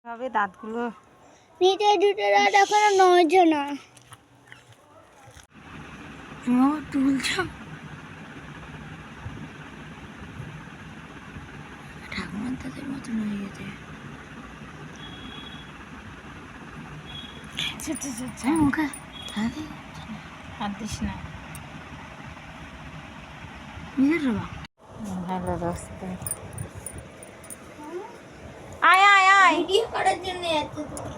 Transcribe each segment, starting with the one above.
ভাবে দাঁতগুলো নিচে দুটো দাঁত এখনো নড়ছে না। তুলছ ঠাকুমার দাদের মতন হয়ে গেছে। মুখে হাত দিস না। নিজের ভালো দোস্ত আয় আয় আয় ভিডিও করার জন্য এত দূর।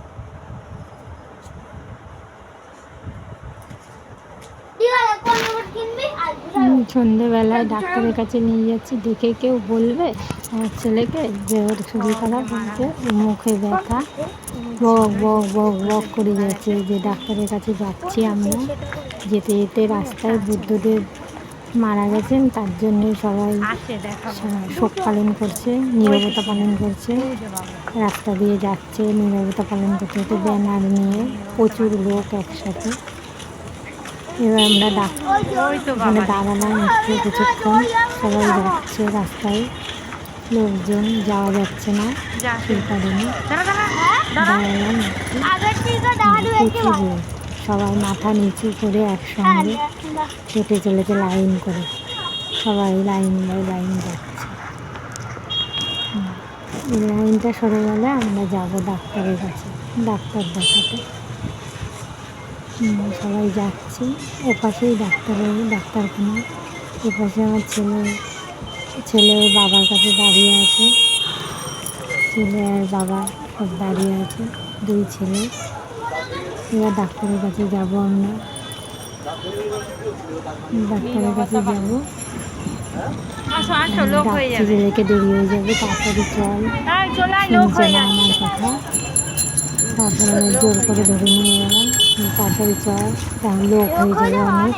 সন্ধ্যেবেলায় ডাক্তারের কাছে নিয়ে যাচ্ছি, দেখে কেউ বলবে আমার ছেলেকে যে ওর শরীর খারাপ হয়েছে, মুখে ব্যথা, বক বক বক বক করে যাচ্ছে। যে ডাক্তারের কাছে যাচ্ছি আমরা, যেতে যেতে রাস্তায় বুদ্ধদেব মারা গেছেন, তার জন্যই সবাই শোক পালন করছে, নীরবতা পালন করছে। রাস্তা দিয়ে যাচ্ছে নীরবতা পালন করতে করতে ব্যানার নিয়ে প্রচুর লোক একসাথে। এবার আমরা ওখানে দাঁড়ালাম একটু কিছুক্ষণ, সবাই যাচ্ছে রাস্তায়, লোকজন যাওয়া যাচ্ছে না সেই কারণে দাঁড়ালাম একটু। প্রচুর লোক, সবাই মাথা নিচু করে একসঙ্গে হেঁটে চলেছে লাইন করে, সবাই লাইন বাই লাইন যাচ্ছে। এই লাইনটা সরে গেলে আমরা যাবো ডাক্তারের কাছে, ডাক্তার দেখাতে। সবাই যাচ্ছি, ওপাশেই ডাক্তারখানা, এপাশে আমার ছেলে ওর বাবার কাছে দাঁড়িয়ে আছে, ছেলে আর বাবা সব দাঁড়িয়ে আছে, দুই ছেলে। এবার ডাক্তারের কাছে যাব, আমরা ডাক্তারের কাছে যাবো। ডাকছি ছেলেকে, দেরি হয়ে যাবে, তাড়াতাড়ি শুনছে না আমার কথা। তারপরে আমি জোর করে ধরে নিয়ে গেলাম, তাড়াতাড়ি চল, তাহলে লোক হয়ে যাবে অনেক,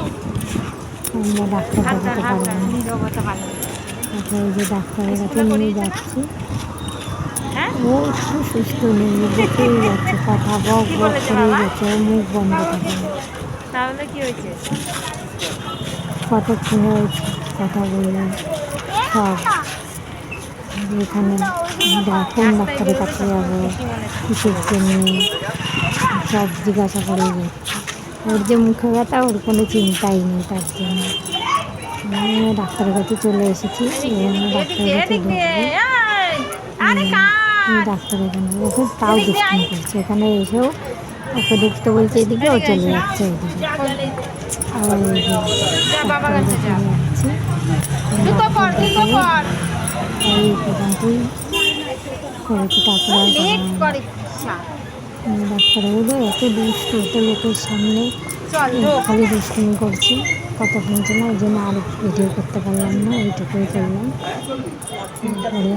আমরা ডাক্তার দেখাতে পারবো না। তারপরে যে ডাক্তারের কাছে নিয়ে যাচ্ছি, ও একটু সুস্থ নেই, দেখেই যাচ্ছে, কথা বক বক করেই যাচ্ছে, ওর মুখ বন্ধ থাকে না। তাহলে কি হয়েছে, কতক্ষণে কথা বললেন সব, এখানে কোন ডাক্তারের কাছে যাবো, কিসের জন্য, সব জিজ্ঞাসা করে যাচ্ছে। ওর যে মুখে ব্যথা, ওর কোনো চিন্তাই নেই, তার জন্য ডাক্তারের কাছে চলে এসেছি। ডাক্তারের কাছে ডাক্তার এখানে ওকে তাও দুষ্টামি করছে, এখানে এসেও ওকে দেখতে বলছে এদিকে, ও চলে যাচ্ছে ওইদিকে। আবার ডাক্তারের কাছে যাচ্ছি, এই পর্যন্তই করেছি। তারপরে ডাক্তারবাবু এত দুষ্ট, এত লোকের সামনে খালি দুষ্টুমি করছি, কথা শুনছে না, ওই জন্য আর ভিডিও করতে পারলাম না, এইটুকুই করলাম। তারপরে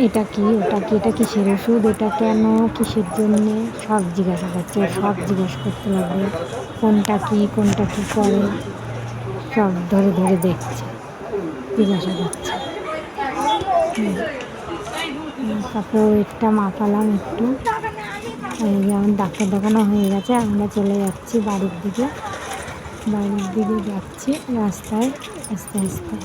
এটা কি ওটা কি, এটা কিসের ওষুধ, এটা কেন, কিসের জন্যে, সব জিজ্ঞাসা করছে, সব জিজ্ঞাসা করতে লাগবে, কোনটা কি করে, সব ধরে ধরে দেখছে, জিজ্ঞাসা করছে। তারপরে ওয়েটটা মাপালাম একটু, যেমন ডাক্তার দেখানো হয়ে গেছে, আমরা চলে যাচ্ছি বাড়ির দিকে যাচ্ছি রাস্তায় আস্তে আস্তে।